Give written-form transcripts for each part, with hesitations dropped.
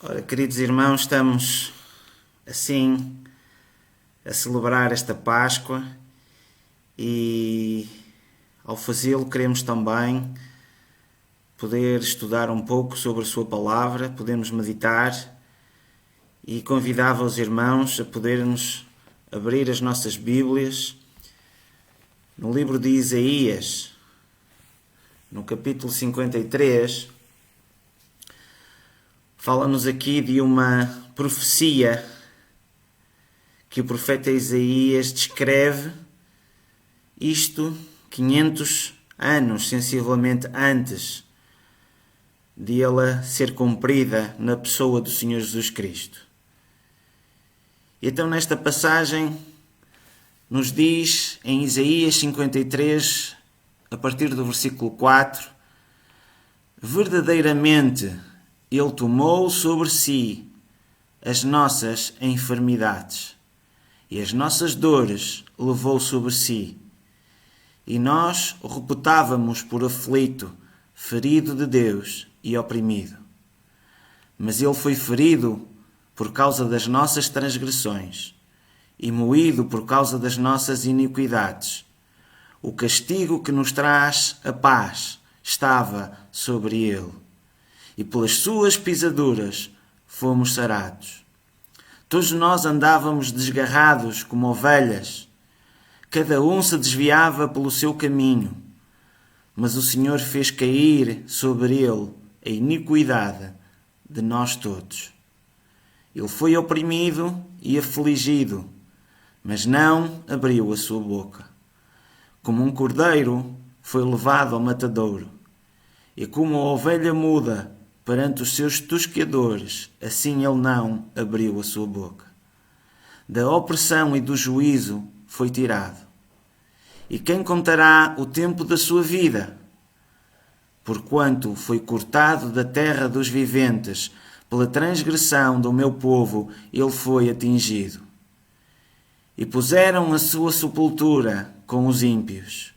Ora, queridos irmãos, estamos assim a celebrar esta Páscoa e ao fazê-lo queremos também poder estudar um pouco sobre a sua palavra, podermos meditar e convidava os irmãos a podermos abrir as nossas Bíblias no livro de Isaías, no capítulo 53. Fala-nos aqui de uma profecia que o profeta Isaías descreve, isto 500 anos, sensivelmente antes de ela ser cumprida na pessoa do Senhor Jesus Cristo. E então nesta passagem nos diz em Isaías 53, a partir do versículo 4, verdadeiramente Ele tomou sobre si as nossas enfermidades e as nossas dores levou sobre si. E nós o reputávamos por aflito, ferido de Deus e oprimido. Mas ele foi ferido por causa das nossas transgressões e moído por causa das nossas iniquidades. O castigo que nos traz a paz estava sobre ele, e pelas suas pisaduras fomos sarados. Todos nós andávamos desgarrados como ovelhas, cada um se desviava pelo seu caminho, mas o Senhor fez cair sobre ele a iniquidade de nós todos. Ele foi oprimido e afligido, mas não abriu a sua boca. Como um cordeiro foi levado ao matadouro, e como a ovelha muda perante os seus tosqueadores, assim ele não abriu a sua boca. Da opressão e do juízo foi tirado. E quem contará o tempo da sua vida? Porquanto foi cortado da terra dos viventes, pela transgressão do meu povo ele foi atingido. E puseram a sua sepultura com os ímpios,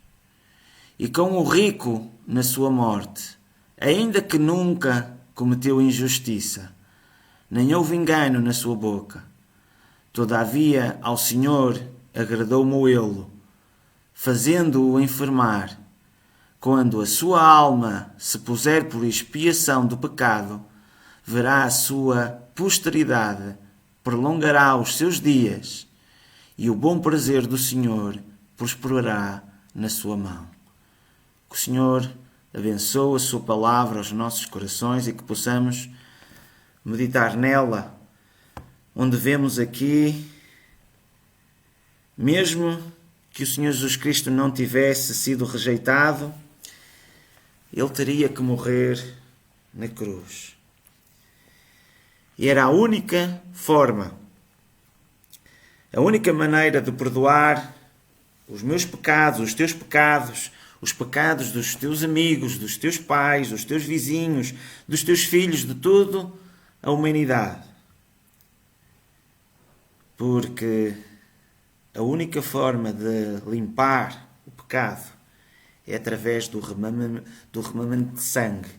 e com o rico na sua morte, ainda que nunca cometeu injustiça, nem houve engano na sua boca. Todavia ao Senhor agradou moê-lo, fazendo-o enfermar. Quando a sua alma se puser por expiação do pecado, verá a sua posteridade, prolongará os seus dias, e o bom prazer do Senhor prosperará na sua mão. Que o Senhor abençoe a sua palavra aos nossos corações e que possamos meditar nela, onde vemos aqui, mesmo que o Senhor Jesus Cristo não tivesse sido rejeitado, ele teria que morrer na cruz. E era a única forma, a única maneira de perdoar os meus pecados, os teus pecados, os pecados dos teus amigos, dos teus pais, dos teus vizinhos, dos teus filhos, de toda a humanidade. Porque a única forma de limpar o pecado é através do derramamento de sangue.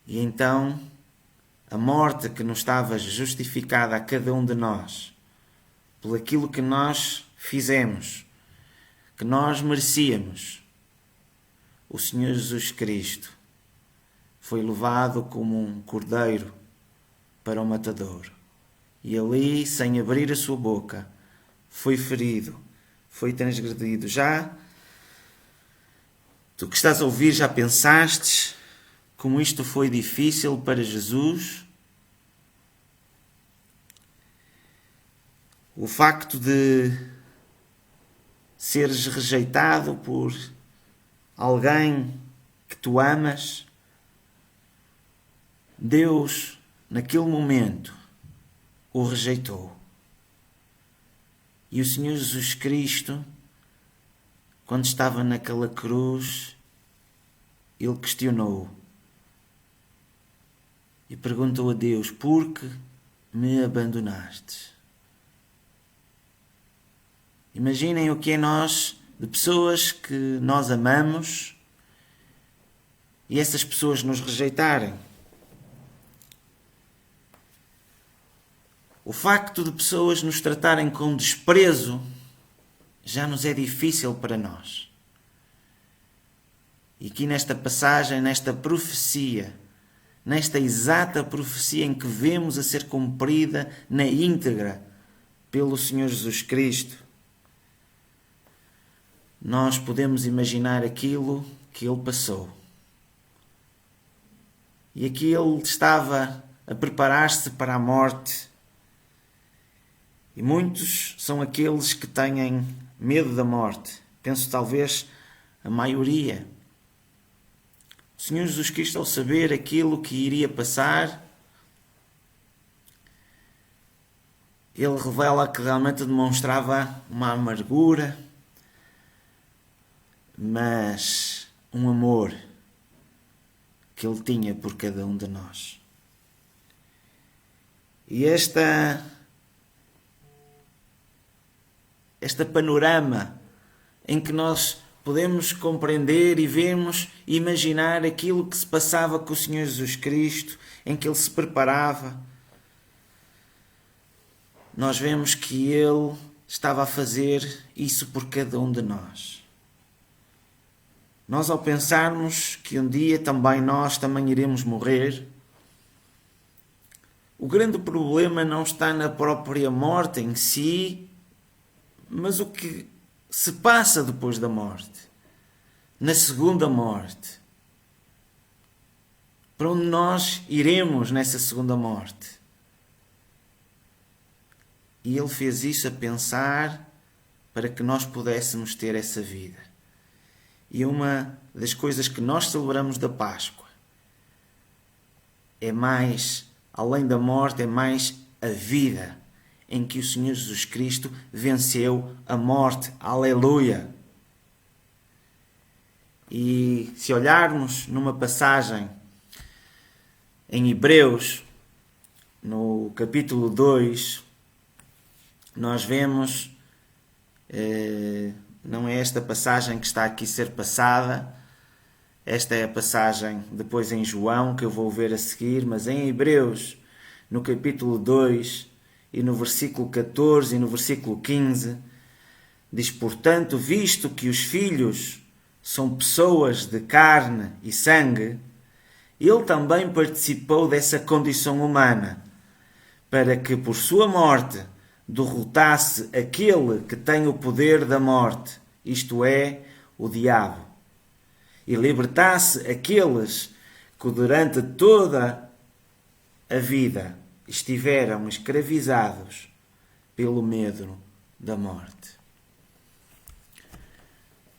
E então, a morte que nos estava justificada a cada um de nós, por aquilo que nós fizemos, que nós merecíamos, o Senhor Jesus Cristo foi levado como um cordeiro para o matadouro. E ali, sem abrir a sua boca, foi ferido, foi transgredido. Já, tu que estás a ouvir, já pensaste como isto foi difícil para Jesus? O facto de seres rejeitado por alguém que tu amas, Deus, naquele momento, o rejeitou. E o Senhor Jesus Cristo, quando estava naquela cruz, ele questionou e perguntou a Deus: por que me abandonaste? Imaginem o que é nós, de pessoas que nós amamos, e essas pessoas nos rejeitarem. O facto de pessoas nos tratarem com desprezo já nos é difícil para nós. E aqui nesta passagem, nesta profecia, nesta exata profecia em que vemos a ser cumprida na íntegra pelo Senhor Jesus Cristo, nós podemos imaginar aquilo que ele passou. E aqui ele estava a preparar-se para a morte. E muitos são aqueles que têm medo da morte. Penso talvez a maioria. O Senhor Jesus Cristo, ao saber aquilo que iria passar, ele revela que realmente demonstrava uma amargura, mas um amor que ele tinha por cada um de nós. E esta panorama em que nós podemos compreender e vermos e imaginar aquilo que se passava com o Senhor Jesus Cristo, em que ele se preparava, nós vemos que ele estava a fazer isso por cada um de nós. Nós, ao pensarmos que um dia nós também iremos morrer, o grande problema não está na própria morte em si, mas o que se passa depois da morte, na segunda morte. Para onde nós iremos nessa segunda morte? E ele fez isso a pensar para que nós pudéssemos ter essa vida. E uma das coisas que nós celebramos da Páscoa é mais, além da morte, é mais a vida em que o Senhor Jesus Cristo venceu a morte. Aleluia! E se olharmos numa passagem em Hebreus, no capítulo 2, nós vemos, não é esta passagem que está aqui a ser passada, esta é a passagem depois em João, que eu vou ver a seguir, mas em Hebreus, no capítulo 2, e no versículo 14 e no versículo 15, diz: portanto, visto que os filhos são pessoas de carne e sangue, ele também participou dessa condição humana, para que por sua morte derrotasse aquele que tem o poder da morte, isto é, o diabo, e libertasse aqueles que durante toda a vida estiveram escravizados pelo medo da morte.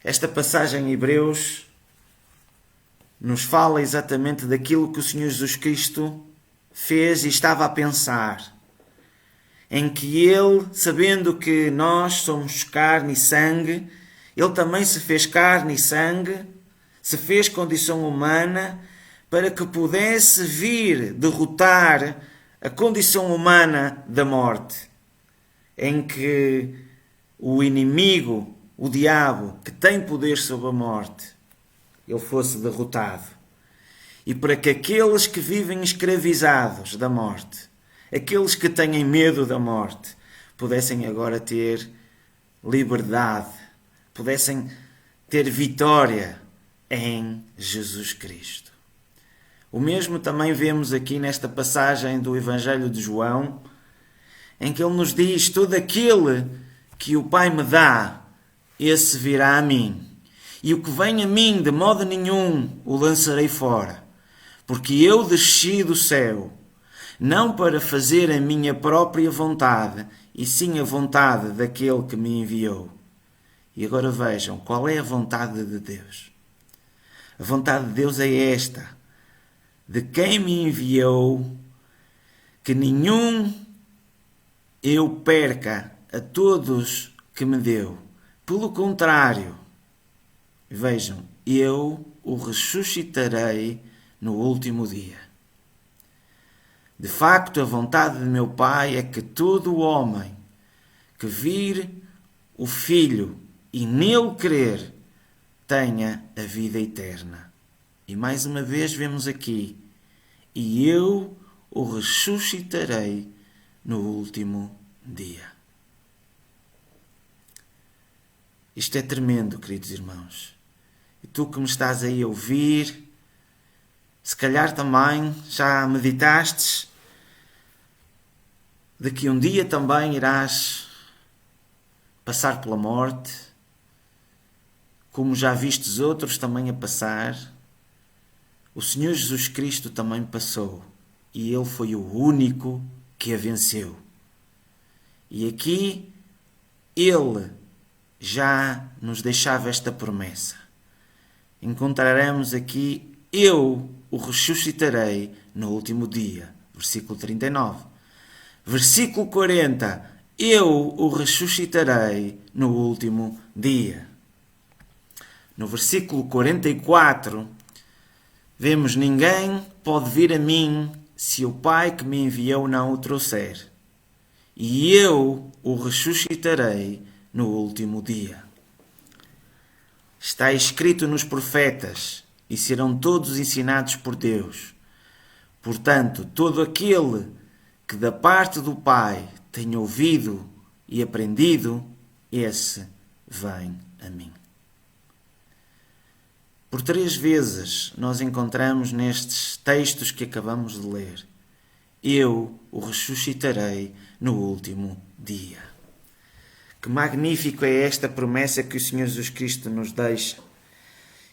Esta passagem em Hebreus nos fala exatamente daquilo que o Senhor Jesus Cristo fez e estava a pensar, em que ele, sabendo que nós somos carne e sangue, ele também se fez carne e sangue, se fez condição humana, para que pudesse vir derrotar a condição humana da morte, em que o inimigo, o diabo, que tem poder sobre a morte, ele fosse derrotado. E para que aqueles que vivem escravizados da morte, aqueles que têm medo da morte, pudessem agora ter liberdade, pudessem ter vitória em Jesus Cristo. O mesmo também vemos aqui nesta passagem do Evangelho de João, em que ele nos diz: todo aquele que o Pai me dá, esse virá a mim. E o que vem a mim, de modo nenhum o lançarei fora. Porque eu desci do céu, não para fazer a minha própria vontade, e sim a vontade daquele que me enviou. E agora vejam, qual é a vontade de Deus? A vontade de Deus é esta: de quem me enviou, que nenhum eu perca, a todos que me deu. Pelo contrário, vejam, eu o ressuscitarei no último dia. De facto, a vontade de meu Pai é que todo homem que vir o Filho e nele crer tenha a vida eterna. E mais uma vez vemos aqui: e eu o ressuscitarei no último dia. Isto é tremendo, queridos irmãos. E tu que me estás aí a ouvir, se calhar também já meditastes de que um dia também irás passar pela morte, como já vistes outros também a passar. O Senhor Jesus Cristo também passou e Ele foi o único que a venceu. E aqui Ele já nos deixava esta promessa. Encontraremos aqui: eu o ressuscitarei no último dia. Versículo 39. Versículo 40. Eu o ressuscitarei no último dia. No versículo 44, vemos: ninguém pode vir a mim se o Pai que me enviou não o trouxer. E eu o ressuscitarei no último dia. Está escrito nos profetas, e serão todos ensinados por Deus. Portanto, todo aquele que da parte do Pai tem ouvido e aprendido, esse vem a mim. Por 3 vezes nós encontramos nestes textos que acabamos de ler: eu o ressuscitarei no último dia. Que magnífico é esta promessa que o Senhor Jesus Cristo nos deixa.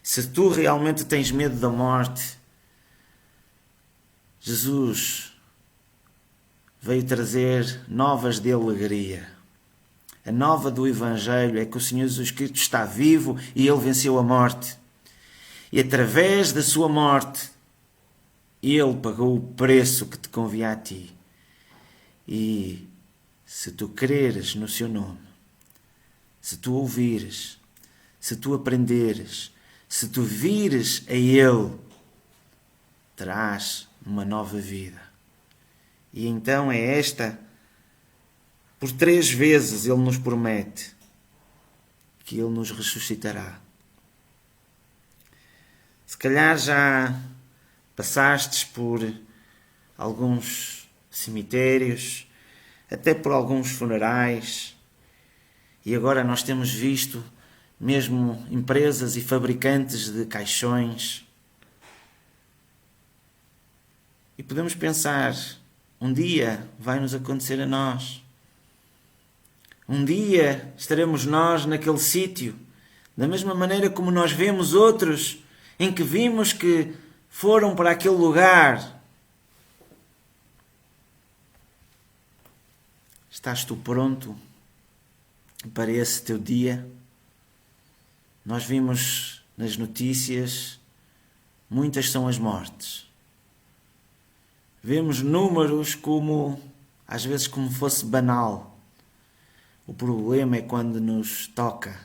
Se tu realmente tens medo da morte, Jesus veio trazer novas de alegria. A nova do Evangelho é que o Senhor Jesus Cristo está vivo e Ele venceu a morte. E através da sua morte, Ele pagou o preço que te convia a ti. E se tu creres no seu nome, se tu ouvires, se tu aprenderes, se tu vires a Ele, terás uma nova vida. E então é esta, por 3 vezes Ele nos promete que Ele nos ressuscitará. Se calhar já passastes por alguns cemitérios, até por alguns funerais, e agora nós temos visto mesmo empresas e fabricantes de caixões. E podemos pensar: um dia vai nos acontecer a nós. Um dia estaremos nós naquele sítio, da mesma maneira como nós vemos outros em que vimos que foram para aquele lugar. Estás tu pronto para esse teu dia? Nós vimos nas notícias, muitas são as mortes. Vemos números como, às vezes, como fosse banal. O problema é quando nos toca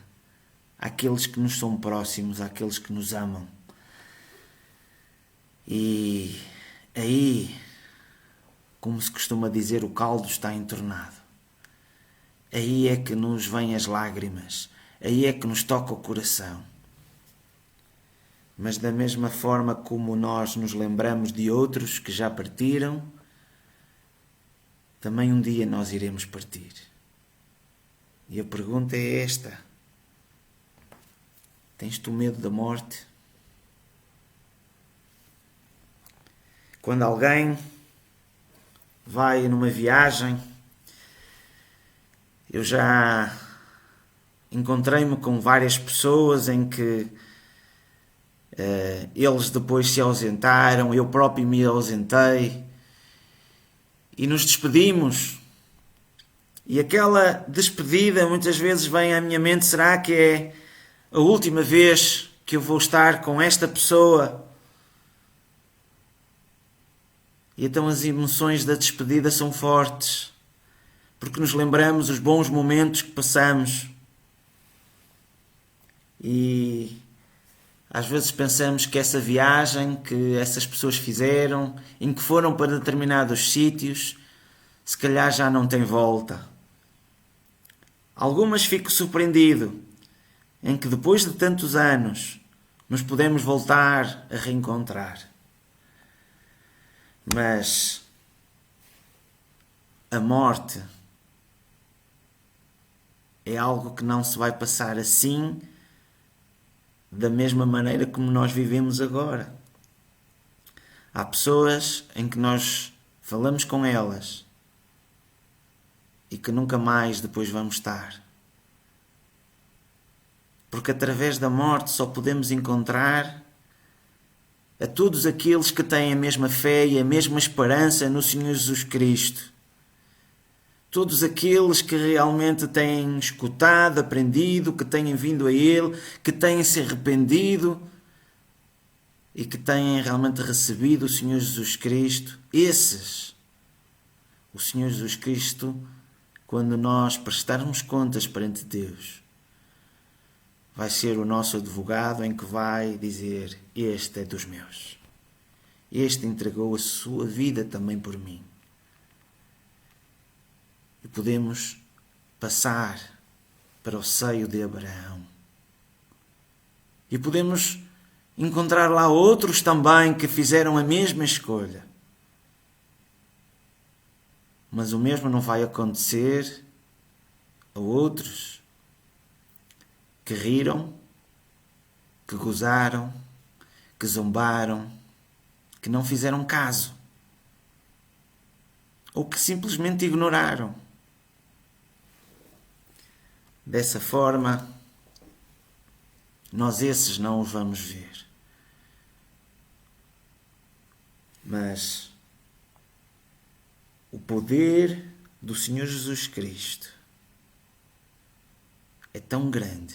àqueles que nos são próximos, àqueles que nos amam. E aí, como se costuma dizer, o caldo está entornado. Aí é que nos vêm as lágrimas, aí é que nos toca o coração. Mas da mesma forma como nós nos lembramos de outros que já partiram, também um dia nós iremos partir. E a pergunta é esta: tens tu medo da morte? Quando alguém vai numa viagem, eu já encontrei-me com várias pessoas em que eles depois se ausentaram, eu próprio me ausentei, e nos despedimos. E aquela despedida muitas vezes vem à minha mente: será que é a última vez que eu vou estar com esta pessoa? E então as emoções da despedida são fortes, porque nos lembramos os bons momentos que passamos. E às vezes pensamos que essa viagem que essas pessoas fizeram, em que foram para determinados sítios, se calhar já não tem volta. Algumas fico surpreendido, em que depois de tantos anos nos podemos voltar a reencontrar. Mas a morte é algo que não se vai passar assim, da mesma maneira como nós vivemos agora. Há pessoas em que nós falamos com elas e que nunca mais depois vamos estar. Porque através da morte só podemos encontrar a todos aqueles que têm a mesma fé e a mesma esperança no Senhor Jesus Cristo. Todos aqueles que realmente têm escutado, aprendido, que têm vindo a Ele, que têm se arrependido e que têm realmente recebido o Senhor Jesus Cristo. Esses, o Senhor Jesus Cristo, quando nós prestarmos contas perante Deus, vai ser o nosso advogado em que vai dizer: este é dos meus. Este entregou a sua vida também por mim. E podemos passar para o seio de Abraão. E podemos encontrar lá outros também que fizeram a mesma escolha. Mas o mesmo não vai acontecer a outros que riram, que gozaram, que zombaram, que não fizeram caso, ou que simplesmente ignoraram. Dessa forma, nós esses não os vamos ver. Mas o poder do Senhor Jesus Cristo é tão grande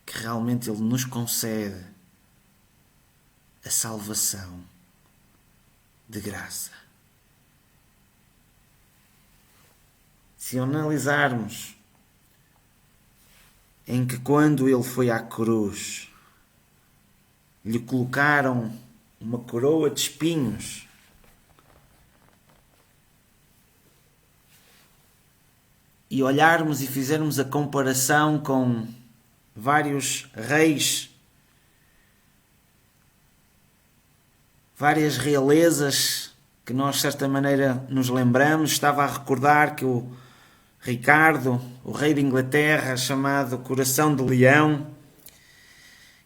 que realmente Ele nos concede a salvação de graça. Se analisarmos em que quando Ele foi à cruz, lhe colocaram uma coroa de espinhos, e olharmos e fizermos a comparação com vários reis, várias realezas que nós de certa maneira nos lembramos. Estava a recordar que o Ricardo, o rei de Inglaterra, chamado Coração de Leão,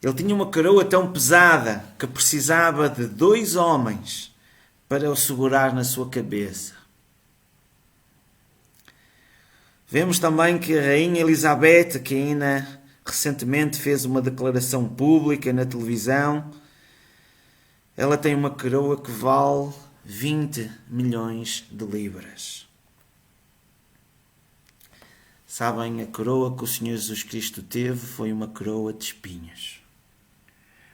ele tinha uma coroa tão pesada que precisava de 2 homens para o segurar na sua cabeça. Vemos também que a rainha Elizabeth, que ainda recentemente fez uma declaração pública na televisão, ela tem uma coroa que vale 20 milhões de libras. Sabem, a coroa que o Senhor Jesus Cristo teve foi uma coroa de espinhos.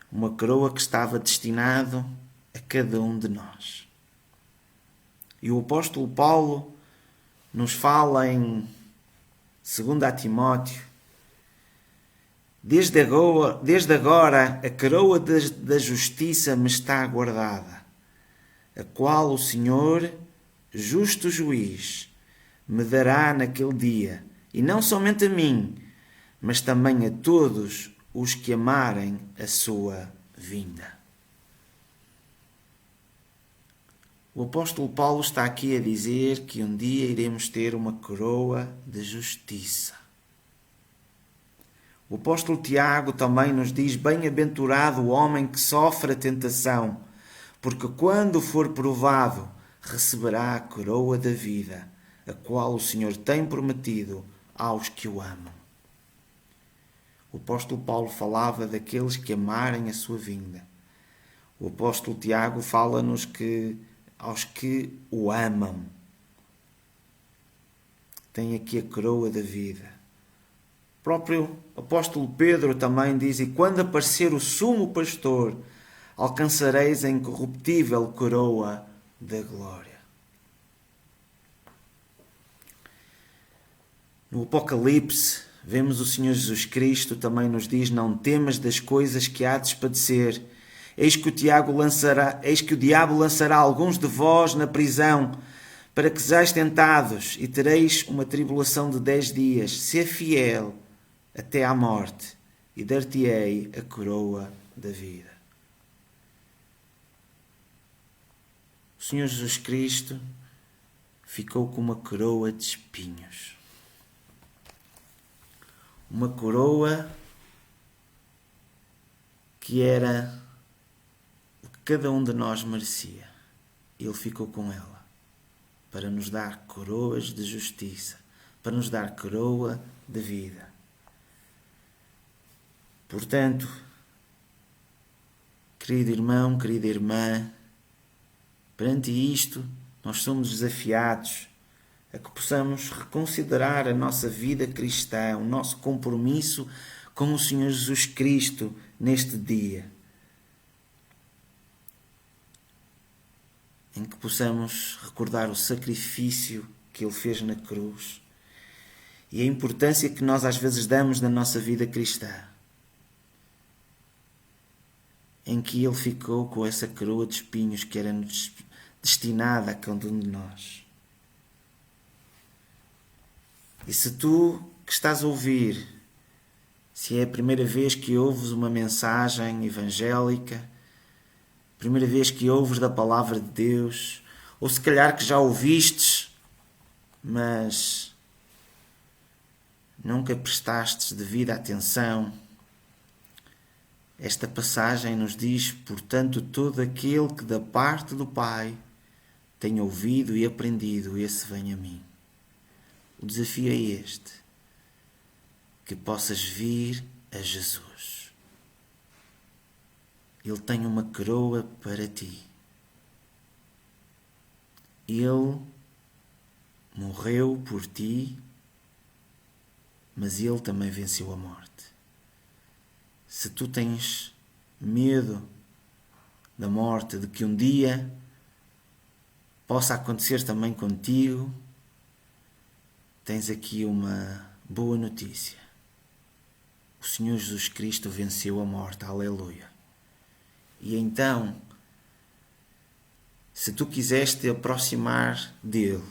Uma coroa que estava destinado a cada um de nós. E o apóstolo Paulo nos fala em 2 Timóteo: desde agora a coroa da justiça me está guardada, a qual o Senhor, justo juiz, me dará naquele dia, e não somente a mim, mas também a todos os que amarem a sua vinda. O apóstolo Paulo está aqui a dizer que um dia iremos ter uma coroa de justiça. O apóstolo Tiago também nos diz: bem-aventurado o homem que sofre a tentação, porque quando for provado, receberá a coroa da vida, a qual o Senhor tem prometido aos que o amam. O apóstolo Paulo falava daqueles que amarem a sua vinda. O apóstolo Tiago fala-nos que aos que o amam tem aqui a coroa da vida. O próprio apóstolo Pedro também diz: e quando aparecer o sumo pastor, alcançareis a incorruptível coroa da glória. No Apocalipse, vemos o Senhor Jesus Cristo também nos diz: não temas das coisas que há de padecer. Eis que o diabo lançará alguns de vós na prisão, para que sejais tentados, e tereis uma tribulação de 10 dias. Sê fiel até à morte, e dar-te-ei a coroa da vida. O Senhor Jesus Cristo ficou com uma coroa de espinhos. Uma coroa que era o que cada um de nós merecia. Ele ficou com ela para nos dar coroas de justiça, para nos dar coroa de vida. Portanto, querido irmão, querida irmã, perante isto, nós somos desafiados a que possamos reconsiderar a nossa vida cristã, o nosso compromisso com o Senhor Jesus Cristo neste dia. Em que possamos recordar o sacrifício que Ele fez na cruz e a importância que nós às vezes damos na nossa vida cristã, em que Ele ficou com essa coroa de espinhos que era destinada a cada um de nós. E se tu que estás a ouvir, se é a primeira vez que ouves uma mensagem evangélica, primeira vez que ouves da palavra de Deus, ou se calhar que já ouvistes, mas nunca prestastes devida atenção, esta passagem nos diz: portanto, todo aquele que da parte do Pai tem ouvido e aprendido, esse vem a mim. O desafio é este: que possas vir a Jesus. Ele tem uma coroa para ti. Ele morreu por ti, mas Ele também venceu a morte. Se tu tens medo da morte, de que um dia possa acontecer também contigo, tens aqui uma boa notícia. O Senhor Jesus Cristo venceu a morte. Aleluia. E então, se tu quiseres te aproximar dele,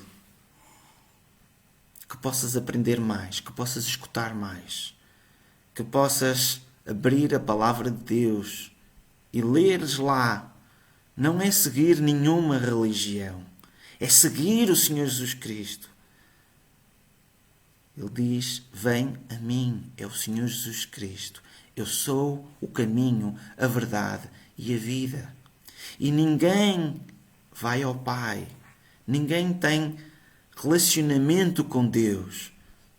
que possas aprender mais, que possas escutar mais, que possas abrir a palavra de Deus e leres lá. Não é seguir nenhuma religião, é seguir o Senhor Jesus Cristo. Ele diz: vem a mim, é o Senhor Jesus Cristo. Eu sou o caminho, a verdade e a vida. E ninguém vai ao Pai, ninguém tem relacionamento com Deus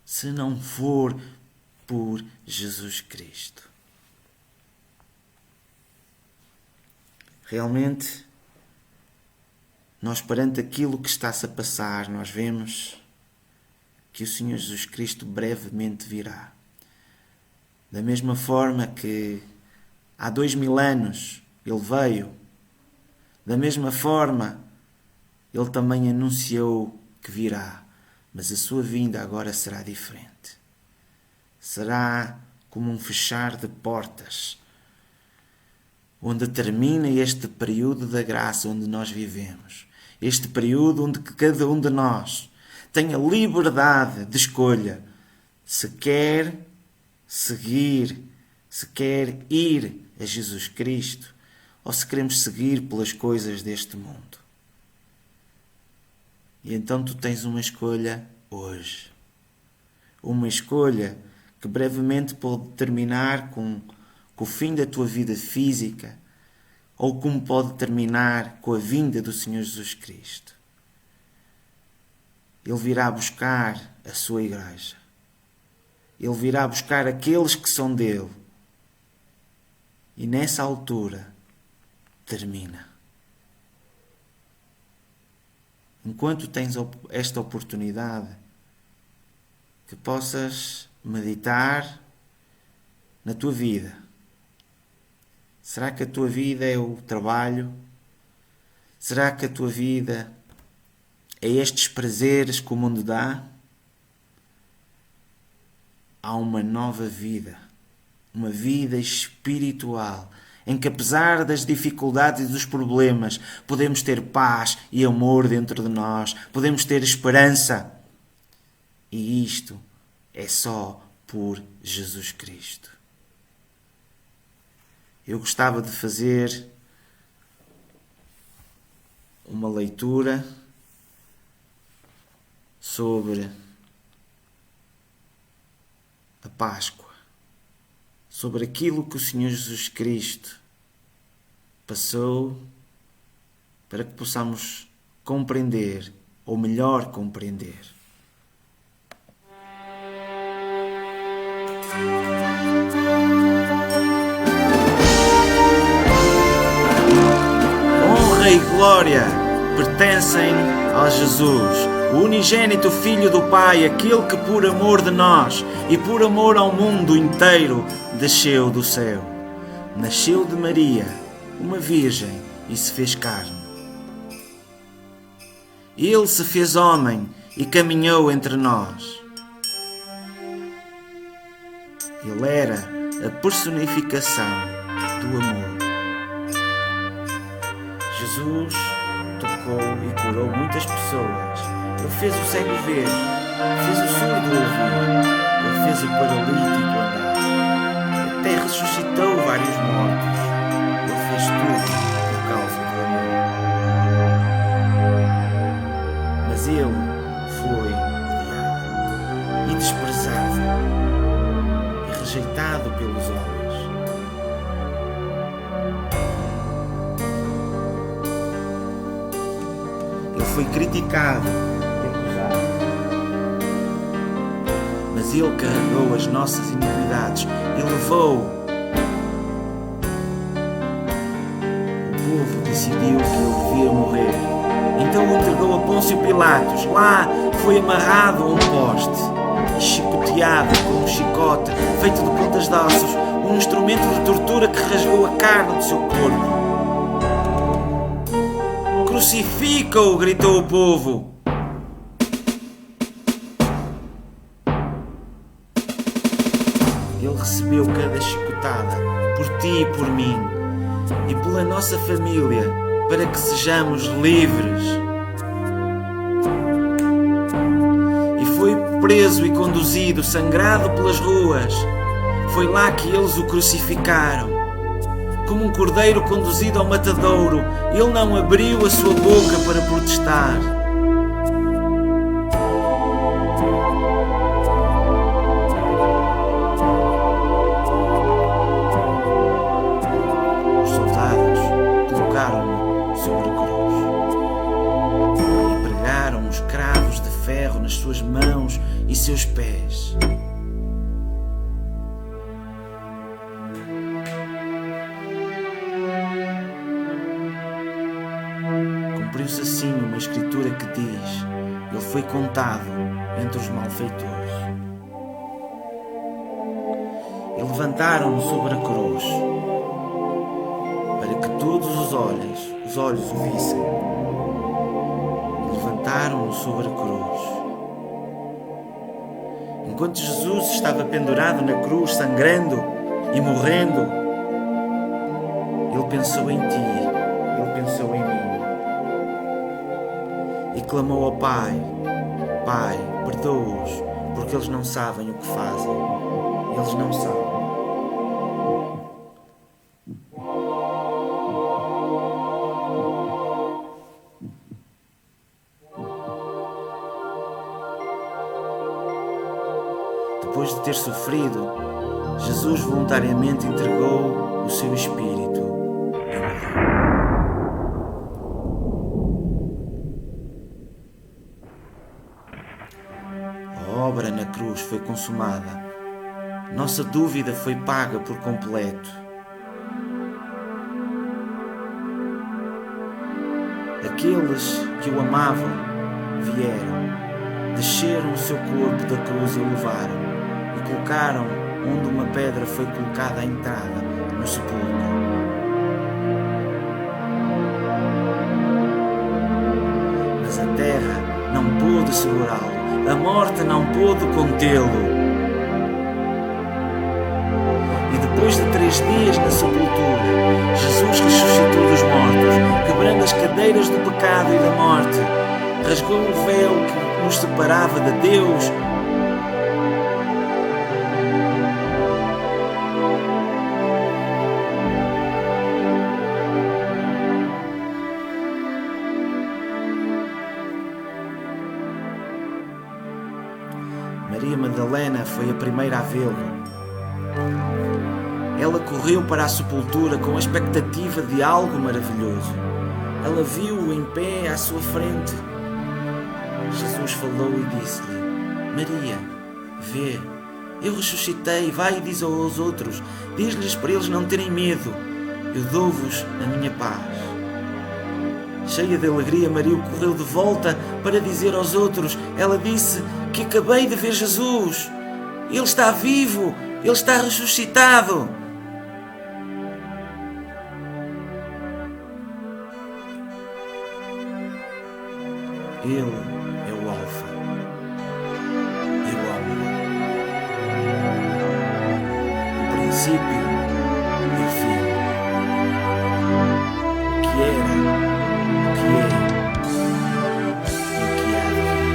se não for por Jesus Cristo. Realmente, nós perante aquilo que está-se a passar, nós vemos que o Senhor Jesus Cristo brevemente virá. Da mesma forma que há 2000 anos Ele veio, da mesma forma Ele também anunciou que virá, mas a sua vinda agora será diferente. Será como um fechar de portas, onde termina este período da graça onde nós vivemos. Este período onde cada um de nós tem a liberdade de escolha se quer seguir, se quer ir a Jesus Cristo ou se queremos seguir pelas coisas deste mundo. E então tu tens uma escolha hoje. Uma escolha que brevemente pode terminar com o fim da tua vida física ou como pode terminar com a vinda do Senhor Jesus Cristo. Ele virá buscar a sua igreja. Ele virá buscar aqueles que são dele. E nessa altura termina. Enquanto tens esta oportunidade, que possas meditar na tua vida. Será que a tua vida é o trabalho? Será que a tua vida é estes prazeres que o mundo dá? Há uma nova vida, uma vida espiritual, em que apesar das dificuldades e dos problemas, podemos ter paz e amor dentro de nós, podemos ter esperança. E isto é só por Jesus Cristo. Eu gostava de fazer uma leitura sobre a Páscoa, sobre aquilo que o Senhor Jesus Cristo passou para que possamos compreender, ou melhor compreender. Honra e glória pertencem a Jesus, o unigênito Filho do Pai, aquele que por amor de nós e por amor ao mundo inteiro desceu do céu. Nasceu de Maria, uma virgem, e se fez carne. Ele se fez homem e caminhou entre nós. Ele era a personificação do amor. Jesus tocou e curou muitas pessoas. Ele fez o cego ver, fez o surdo ouvir, ele fez o paralítico andar, até ressuscitou vários mortos. Ele fez tudo por causa do amor. Mas ele foi odiado e desprezado e rejeitado pelos homens. Ele foi criticado e acusado. Mas ele carregou as nossas iniquidades e levou. O povo decidiu que ele devia morrer. Então o entregou a Pôncio Pilatos. Lá foi amarrado a um poste e chicoteado com um chicote feito de pontas de ossos, um instrumento de tortura que rasgou a carne do seu corpo. Crucifica-o! Gritou o povo. Ele recebeu cada chicotada por ti e por mim e pela nossa família, para que sejamos livres. E foi preso e conduzido, sangrado pelas ruas. Foi lá que eles o crucificaram. Como um cordeiro conduzido ao matadouro, ele não abriu a sua boca para protestar. Os soldados colocaram-no sobre a cruz e pregaram os cravos de ferro nas suas mãos e seus pés. Cumpriu-se assim uma escritura que diz: ele foi contado entre os malfeitores. E levantaram-no sobre a cruz, para que todos os olhos o vissem. E levantaram-no sobre a cruz. Enquanto Jesus estava pendurado na cruz, sangrando e morrendo, ele pensou em ti, ele pensou em mim. E clamou ao Pai: Pai, perdoa-os, porque eles não sabem o que fazem. Eles não sabem. Depois de ter sofrido, Jesus voluntariamente entregou o seu espírito e morreu. A obra na cruz foi consumada. Nossa dúvida foi paga por completo. Aqueles que o amavam vieram, desceram o seu corpo da cruz e o levaram e colocaram onde uma pedra foi colocada à entrada no sepulcro. Mas a terra não pôde segurá-lo. A morte não pôde contê-lo. E depois de 3 dias na sepultura, Jesus ressuscitou dos mortos, quebrando as cadeiras do pecado e da morte, rasgou o véu que nos separava de Deus. Maria Madalena foi a primeira a vê-lo. Ela correu para a sepultura com a expectativa de algo maravilhoso. Ela viu-o em pé à sua frente. Jesus falou e disse-lhe: Maria, vê, eu ressuscitei, vai e diz aos outros, diz-lhes para eles não terem medo, eu dou-vos a minha paz. Cheia de alegria, Maria correu de volta para dizer aos outros. Ela disse que acabei de ver Jesus. Ele está vivo, ele está ressuscitado. Ele é o Alfa e o Ômega, o princípio e o fim, o que era, o que é e o que há de vir.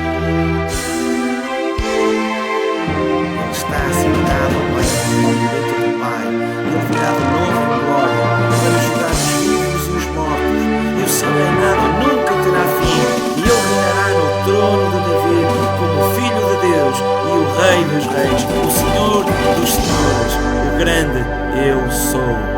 Ele está assentado ao lado direito do Pai. Ele virá de novo em glória para julgar os vivos e os mortos, e o seu reinado nunca terá fim. E ele reinará no trono de Davi como Filho de Deus e o Rei dos Reis, o Senhor dos Senhores, o grande Eu Sou.